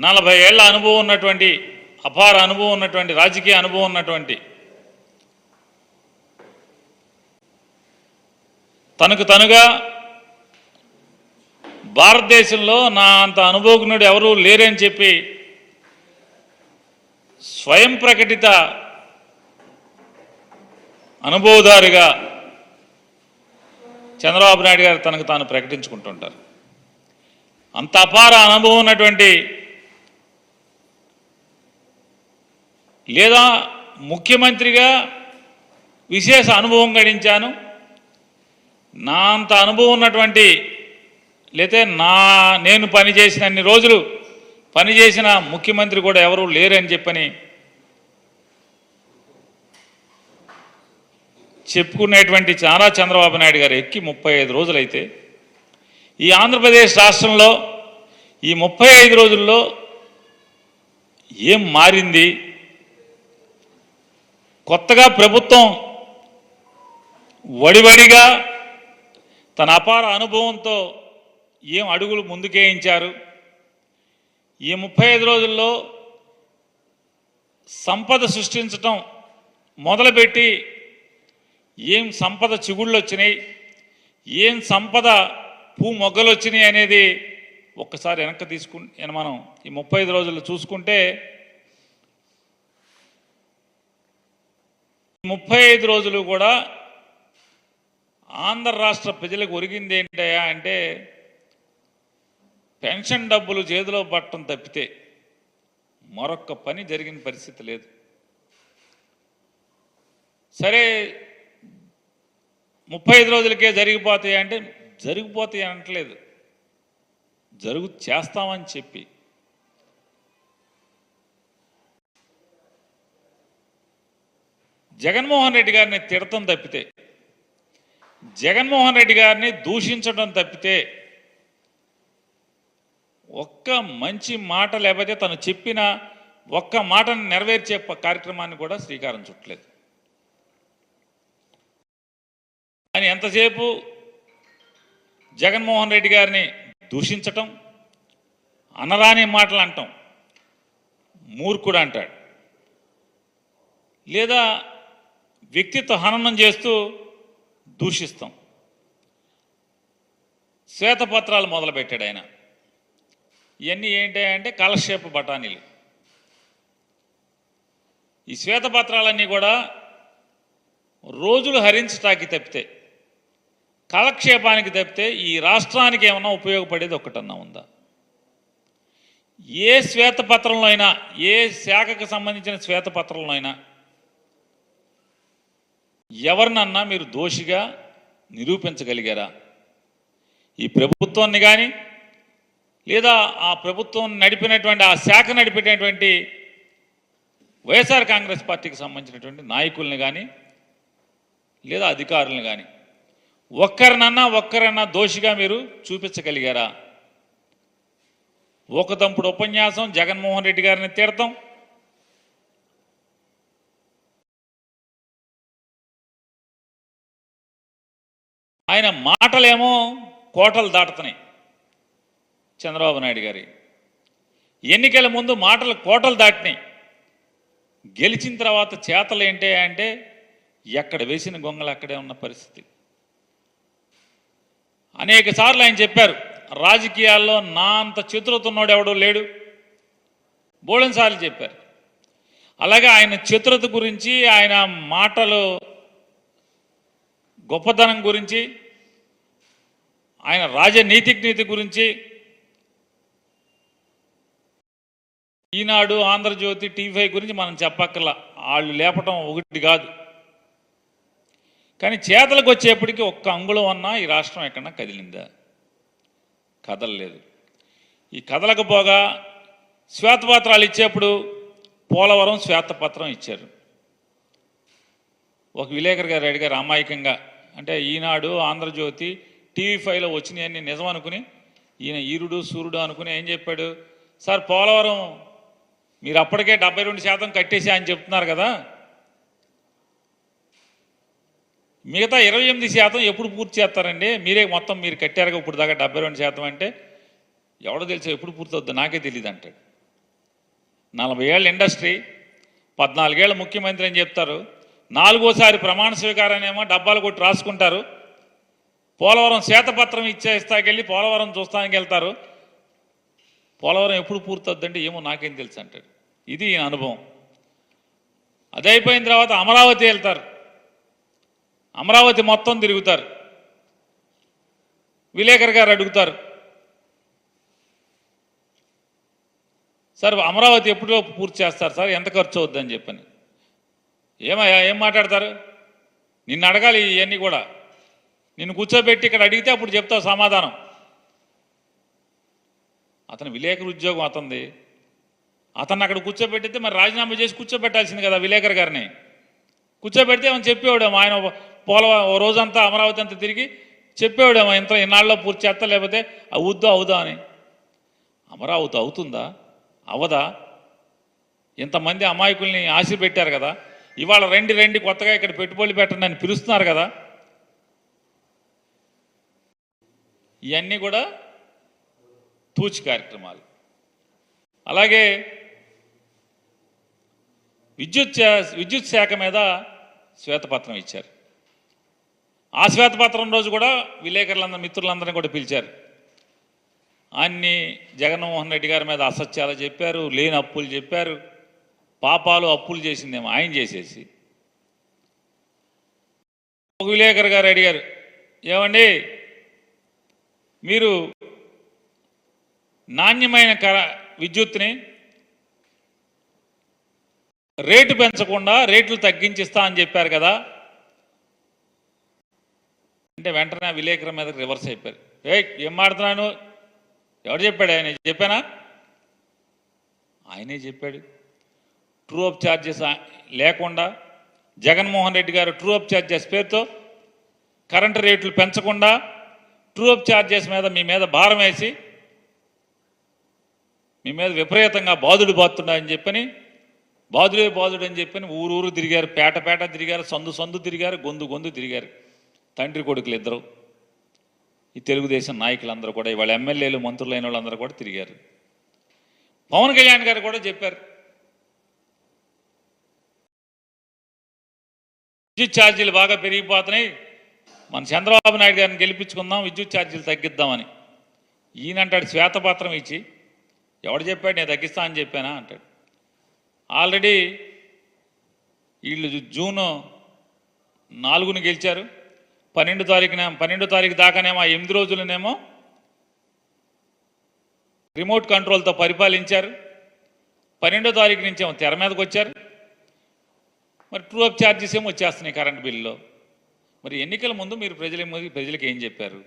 40 ఏళ్ల అనుభవం ఉన్నటువంటి, అపార అనుభవం ఉన్నటువంటి, రాజకీయ అనుభవం ఉన్నటువంటి, తనకు తనుగా భారతదేశంలో నా అంత అనుభవజ్ఞుడు ఎవరూ లేరని చెప్పి స్వయం ప్రకటిత అనుభవదారుగా చంద్రబాబు నాయుడు గారు తనకు తాను ప్రకటించుకుంటుంటారు. అంత అపార అనుభవం ఉన్నటువంటి, లేదా ముఖ్యమంత్రిగా విశేష అనుభవం గడించాను, నా అంత అనుభవం ఉన్నటువంటి, లేతే నేను పనిచేసిన అన్ని రోజులు పనిచేసిన ముఖ్యమంత్రి కూడా ఎవరూ లేరని చెప్పని చెప్పుకునేటువంటి నారా చంద్రబాబు నాయుడు గారు ఎక్కి 35 రోజులైతే ఈ ఆంధ్రప్రదేశ్ రాష్ట్రంలో ఈ 35 రోజుల్లో ఏం మారింది? కొత్తగా ప్రభుత్వం వడివడిగా తన అపార అనుభవంతో ఏం అడుగులు ముందుకేయించారు? ఈ 35 రోజుల్లో సంపద సృష్టించటం మొదలుపెట్టి ఏం సంపద చిగుళ్ళు వచ్చినాయి, ఏం సంపద మొగ్గలు వచ్చినాయి అనేది ఒక్కసారి వెనక్కి మనం ఈ 35 రోజుల్లో చూసుకుంటే 35 రోజులు కూడా ఆంధ్ర రాష్ట్ర ప్రజలకు ఒరిగింది ఏంటయా అంటే పెన్షన్ డబ్బులు చేతిలో పట్టడం తప్పితే మరొక్క పని జరిగిన పరిస్థితి లేదు. సరే 35 రోజులకే జరిగిపోతాయి అంటే జరిగిపోతాయి అనట్లేదు, చేస్తామని చెప్పి జగన్మోహన్ రెడ్డి గారిని తిడతం తప్పితే, జగన్మోహన్ రెడ్డి గారిని దూషించడం తప్పితే ఒక్క మంచి మాట, లేకపోతే తను చెప్పిన ఒక్క మాటను నెరవేర్చే కార్యక్రమాన్ని కూడా శ్రీకారం చుట్టలేదు. అని ఎంతసేపు జగన్మోహన్ రెడ్డి గారిని దూషించటం, అనరాని మాటలు అంటాం, మూర్ఖుడు అంటాడు, లేదా వ్యక్తిత్వ హననం చేస్తూ దూషిస్తాం. శ్వేతపత్రాలు మొదలుపెట్టాడు ఆయన. ఇవన్నీ ఏంటంటే కాలక్షేప బఠానీలు. ఈ శ్వేతపత్రాలన్నీ కూడా రోజులు హరించటానికి తప్పితే, కాలక్షేపానికి తప్పితే ఈ రాష్ట్రానికి ఏమన్నా ఉపయోగపడేది ఒక్కటన్నా ఉందా? ఏ శ్వేతపత్రంలో అయినా, ఏ శాఖకు సంబంధించిన శ్వేతపత్రంలో అయినా ఎవరినన్నా మీరు దోషిగా నిరూపించగలిగారా? ఈ ప్రభుత్వాన్ని కానీ, లేదా ఆ ప్రభుత్వం నడిపినటువంటి, ఆ శాఖ నడిపినటువంటి వైఎస్ఆర్ కాంగ్రెస్ పార్టీకి సంబంధించినటువంటి నాయకుల్ని కానీ, లేదా అధికారులను కానీ ఒక్కరన్నా దోషిగా మీరు చూపించగలిగారా? ఒక తంపుడు ఉపన్యాసం జగన్మోహన్ రెడ్డి గారిని తిడతాం, ఆయన మాటలేమో కోటలు దాటుతున్నాయి. చంద్రబాబు నాయుడు గారి ఎన్నికల ముందు మాటలు కోటలు దాటినాయి, గెలిచిన తర్వాత చేతలు ఏంటి అంటే ఎక్కడ వేసిన గొంగలు అక్కడే ఉన్న పరిస్థితి. అనేక సార్లు ఆయన చెప్పారు, రాజకీయాల్లో నా అంత చతురతన్నోడు ఎవడో లేడు, బోళెన్సార్లు చెప్పారు. అలాగే ఆయన చతురత గురించి, ఆయన మాటలు గొప్పతనం గురించి, ఆయన రాజనీతి గురించి ఈనాడు, ఆంధ్రజ్యోతి, టీవీ5 గురించి మనం చెప్పక్కర్లా, వాళ్ళు లేపటం ఒకటి కాదు. కానీ చేతలకు వచ్చేప్పటికీ ఒక్క అంగుళం అన్నా ఈ రాష్ట్రం ఎక్కడన్నా కదిలిందా? కదలలేదు. ఈ కదలకపోగా శ్వేతపత్రాలు ఇచ్చేప్పుడు పోలవరం శ్వేతపత్రం ఇచ్చారు. ఒక విలేకరు గారు అడిగారు అమాయకంగా, అంటే ఈనాడు, ఆంధ్రజ్యోతి, టీవీ5లో వచ్చినాయన్నీ నిజం అనుకుని ఈయన ఈరుడు సూర్యుడు అనుకుని ఏం చెప్పాడు, సార్ పోలవరం మీరు అప్పటికే 72% కట్టేసి అని చెప్తున్నారు కదా, మిగతా 28% ఎప్పుడు పూర్తి చేస్తారండి? మీరే మొత్తం మీరు కట్టారుగా ఇప్పుడు దాకా 72% అంటే ఎవడో తెలుసు ఎప్పుడు పూర్తి అవుద్దో నాకే తెలియదు అంటాడు. 40 ఏళ్ళ ఇండస్ట్రీ, 14 ఏళ్ళ ముఖ్యమంత్రి అని చెప్తారు. 4ఓసారి ప్రమాణ స్వీకారాన్నేమో డబ్బాలు కొట్టి రాసుకుంటారు. పోలవరం శ్వేతపత్రం ఇస్తాకెళ్ళి పోలవరం చూస్తానికి వెళ్తారు. పోలవరం ఎప్పుడు పూర్తవుద్దంటే ఏమో నాకేం తెలుసు అంటాడు. ఇది ఈయన అనుభవం. అది అయిపోయిన తర్వాత అమరావతి వెళ్తారు. అమరావతి మొత్తం తిరుగుతారు. విలేకరు గారు అడుగుతారు, సార్ అమరావతి ఎప్పుడో పూర్తి చేస్తారు సార్, ఎంత ఖర్చు అవుద్దని చెప్పని. ఏమయ్యా ఏం మాట్లాడతారు? నిన్ను అడగాలి ఇవన్నీ కూడా. నిన్ను కూర్చోబెట్టి ఇక్కడ అడిగితే అప్పుడు చెప్తావు సమాధానం. అతను విలేకరు ఉద్యోగం అతనిది. అతన్ని అక్కడ కూర్చోబెట్టితే మరి రాజీనామా చేసి కూర్చోబెట్టాల్సింది కదా విలేకరు గారిని. కూర్చోబెడితే ఏమని చెప్పేవాడేమో, ఆయన ఓ రోజంతా అమరావతి అంతా తిరిగి చెప్పేవాడేమో ఇంత ఇన్నాళ్ళలో పూర్తి చేస్తా, లేకపోతే అవుద్దా అవుదా అని. అమరావతి అవుతుందా అవదా? ఇంతమంది అమాయకుల్ని ఆశ పెట్టారు కదా. ఇవాళ రెండు కొత్తగా ఇక్కడ పెట్టుబడులు పెట్టండి అని పిలుస్తున్నారు కదా. ఇవన్నీ కూడా తూచి కార్యక్రమాలు. అలాగే విద్యుత్ శాఖ మీద శ్వేతపత్రం ఇచ్చారు. ఆ శ్వేతపత్రం రోజు కూడా విలేకరులందరూ మిత్రులందరినీ కూడా పిలిచారు. అన్ని జగన్మోహన్ రెడ్డి గారి మీద అసత్యాలు చెప్పారు, లేని అప్పులు చెప్పారు. పాపాలు అప్పులు చేసిందేమో ఆయన చేసేసి. ఒక విలేకరు గారు అడిగారు, ఏమండి మీరు నాణ్యమైన విద్యుత్ని రేటు పెంచకుండా రేట్లు తగ్గించిస్తా అని చెప్పారు కదా అంటే వెంటనే విలేకరు మీద రివర్స్ అయిపోయారు. ఏం మాడుతున్నాను, ఎవరు చెప్పాడు? ఆయన చెప్పానా? ఆయనే చెప్పాడు. ట్రూ అప్ ఛార్జెస్ లేకుండా జగన్మోహన్ రెడ్డి గారు ట్రూ అప్ ఛార్జెస్ పేరుతో కరెంటు రేట్లు పెంచకుండా ట్రూ అప్ ఛార్జెస్ మీద మీ మీద భారం వేసి మీ మీద విపరీతంగా బాధుడుని చెప్పని బాధుడు అని చెప్పని ఊరు తిరిగారు, పేట తిరిగారు, సందు తిరిగారు, గొంతు తిరిగారు. తండ్రి కొడుకులు ఇద్దరు, ఈ తెలుగుదేశం నాయకులందరూ కూడా, ఇవాళ ఎమ్మెల్యేలు మంత్రులైన వాళ్ళందరూ కూడా తిరిగారు. పవన్ కళ్యాణ్ గారు కూడా చెప్పారు, విద్యుత్ ఛార్జీలు బాగా పెరిగిపోతున్నాయి, మన చంద్రబాబు నాయుడు గారిని గెలిపించుకుందాం, విద్యుత్ ఛార్జీలు తగ్గిద్దామని. ఈయనంటాడు శ్వేతపత్రం ఇచ్చి, ఎవడు చెప్పాడు నేను తగ్గిస్తా అని చెప్పానా అంటాడు. ఆల్రెడీ వీళ్ళు జూన్ 4న గెలిచారు. 12 తారీఖు దాకానేమో 8 రోజులనేమో రిమోట్ కంట్రోల్తో పరిపాలించారు. 12వ తారీఖు నుంచి ఏమో తెర మీదకి వచ్చారు. మరి ట్రూ అప్ ఛార్జెస్ ఏమో వచ్చేస్తున్నాయి కరెంట్ బిల్లులో. మరి ఎన్నికల ముందు మీరు ప్రజలకు ఏం చెప్పారు?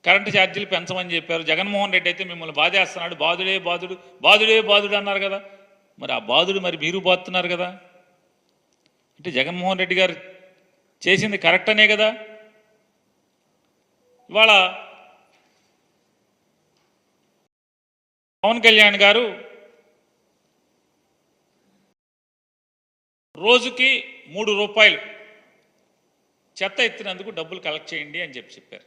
కరెంటు ఛార్జీలు పెంచమని చెప్పారు. జగన్మోహన్ రెడ్డి అయితే మిమ్మల్ని బాధేస్తున్నాడు, బాధుడే అన్నారు కదా. మరి ఆ బాధుడు మరి మీరు బాధుతున్నారు కదా. అంటే జగన్మోహన్ రెడ్డి గారు చేసింది కరెక్ట్ అనే కదా. ఇవాళ పవన్ కళ్యాణ్ గారు రోజుకి 3 రూపాయలు చెత్త ఎత్తినందుకు డబ్బులు కలెక్ట్ చేయండి అని చెప్పారు.